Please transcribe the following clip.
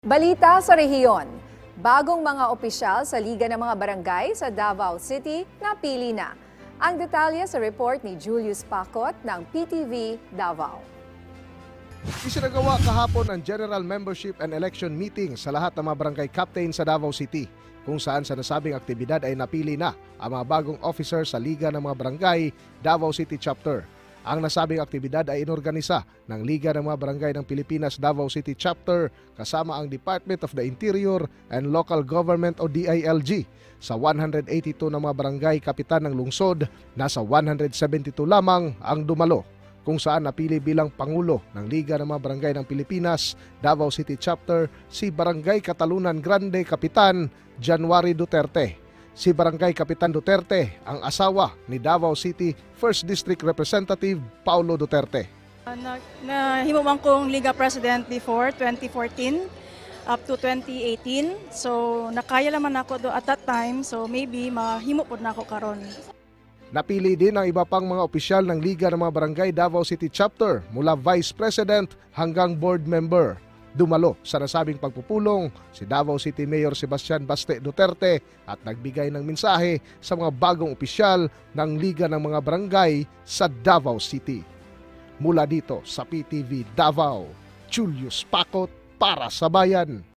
Balita sa rehiyon. Bagong mga opisyal sa Liga ng mga Barangay sa Davao City napili na. Ang detalye sa report ni Julius Pacot ng PTV Davao. Isinagawa kahapon ang General Membership and Election Meeting sa lahat ng mga barangay captain sa Davao City, kung saan sa nasabing aktibidad ay napili na ang mga bagong officer sa Liga ng mga Barangay Davao City Chapter. Ang nasabing aktibidad ay inorganisa ng Liga ng mga Barangay ng Pilipinas Davao City Chapter kasama ang Department of the Interior and Local Government o DILG. Sa 182 na mga barangay kapitan ng lungsod, nasa 172 lamang ang dumalo, kung saan napili bilang Pangulo ng Liga ng mga Barangay ng Pilipinas Davao City Chapter si Barangay Catalunan Grande Kapitan January Duterte. Si Barangay Kapitan Duterte ang asawa ni Davao City 1st District Representative Paulo Duterte. Nahimuman kong Liga President before 2014 up to 2018. So nakaya naman ako at that time, so maybe mahimo pod na ako karon. Napili din ang iba pang mga opisyal ng Liga ng mga Barangay Davao City Chapter mula Vice President hanggang Board Member. Dumalo sa nasabing pagpupulong si Davao City Mayor Sebastian Baste Duterte at nagbigay ng mensahe sa mga bagong opisyal ng Liga ng mga Barangay sa Davao City. Mula dito sa PTV Davao, Julius Pacot para sa Bayan.